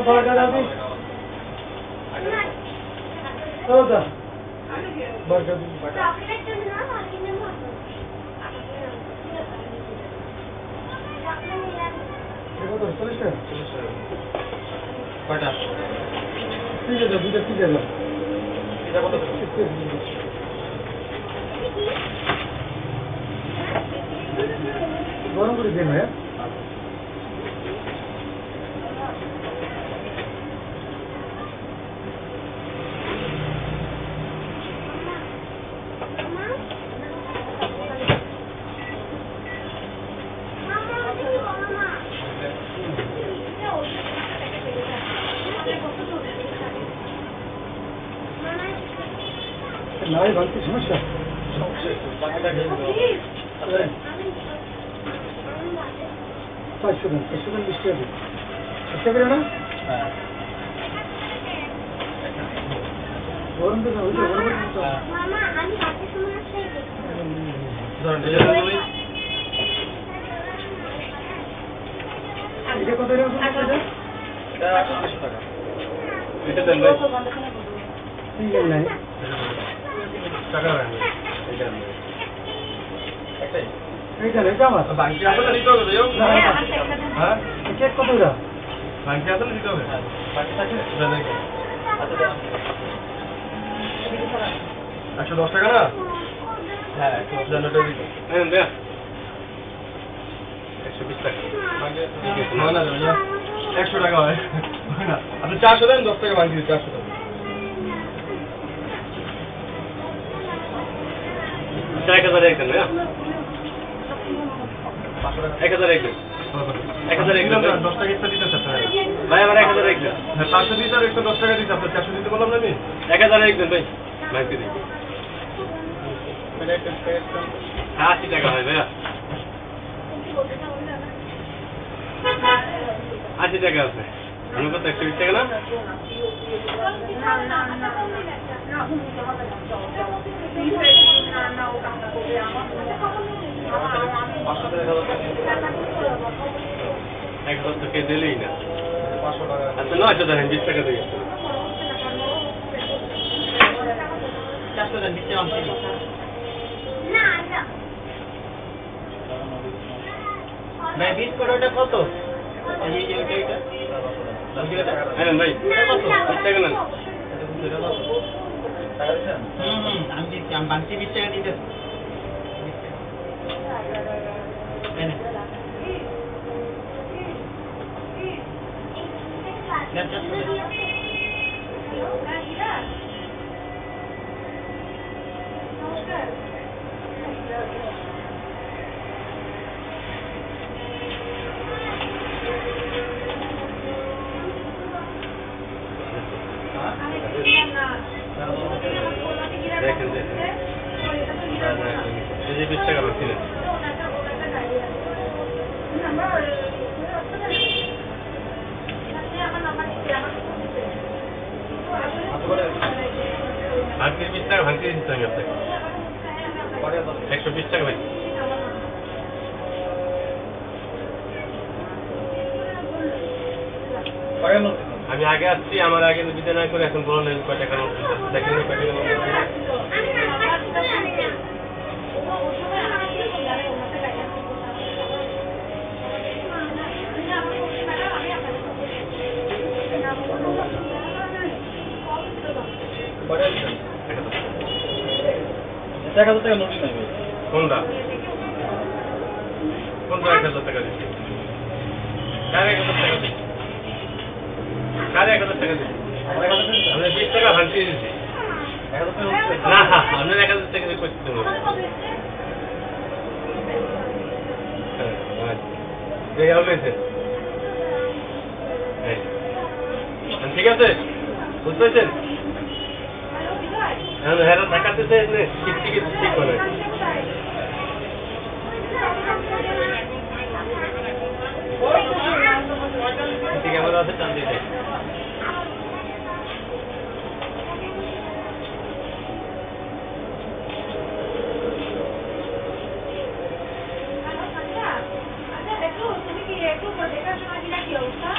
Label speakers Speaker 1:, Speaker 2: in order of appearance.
Speaker 1: burger अभी होगा burger देखो तो चलिए
Speaker 2: কয়টা
Speaker 1: ठीक है दुटा ठीक है
Speaker 2: এটা কত
Speaker 1: गरम করে দিন ভাই নাই ভাঙতে সমস্যা
Speaker 2: বাকিটা দিয়ে দাও
Speaker 1: 500 গ্রাম 20 টাকা আচ্ছা করে না
Speaker 2: হ্যাঁ
Speaker 1: গরম তো হইছে গরম তো
Speaker 3: মামা আমি কাছে সময় আসছে
Speaker 2: ধরেন এটা তুমি
Speaker 1: এটা কত এর উপর আছে
Speaker 2: এটা 800 টাকা এটা দেন ভাই
Speaker 1: সিঙ্গেল নাই
Speaker 2: টাকা রাখবেন এটা একটাই
Speaker 1: এইটা এটা আমার
Speaker 2: বাকি আসলে নিতে হবে যাও হ্যাঁ
Speaker 1: কেক কত এর
Speaker 2: বাকি আসলে নিতে হবে বাকি থাকে দেন আচ্ছা 110 টাকা না হ্যাঁ 110 টাকা দিই নেন দে 120 টাকা না না না 100 টাকা হয় না আপনি 400 দেন 10 টাকা বাকি দিই 400 টাকা 1000 এক দেন না 1000 এক দেন 1000 এক দেন 10 টাকা এক্সট্রা দিতে চাচ্ছেন ভাই আমার 1000 এক দেন হ্যাঁ 500 দিতে আর 110 টাকা দিতে আপনি 400 দিতে বললাম না আমি 1000 এক দেন ভাই বাকি দিই 80 টাকা হয় ভাইয়া 80 টাকা আছে আমি কত 120 টাকা না এক হাজার টাকা দিলেই না আচ্ছা 900 দেন 20 টাকা দিয়ে 400 দেন 20 টাকা অংশ ভাই 20 করে ওটা কত এই যে এটা হ্যাঁ ভাই কত 20 টাকা নেন আমি বাংতি 20 টাকা দিতে দেখেন দেখেন এই যে 20 টাকা বাকি নেন ভাঙতি 20 টাকা ভাঙতি দিতে হবে আপনাকে 120 টাকা ভাই আমি আগে আসছি আমার আগে বিদে না করে এখন বলেন কয় টাকা নোট দেখেন কয় টাকা নোট টাকা নোট নাই কোনটা কোনটা 1000 টাকা দিচ্ছি কারে 1000 টাকা দিচ্ছি কারে 1000 টাকা দিচ্ছি আমি 20 টাকা ভাঙতি দিচ্ছি না আমি 1000 টাকা দিয়ে করতে হবে এই হয়েছে ঠিক আছে বুঝতে পেরেছেন হ্যাঁ দেখাতে ঠিক ঠিক করে ঠিক আছে আমাদের আছে টান দিতে
Speaker 3: তুমি কি একটু দেখাশোনা দিলা কি অবস্থা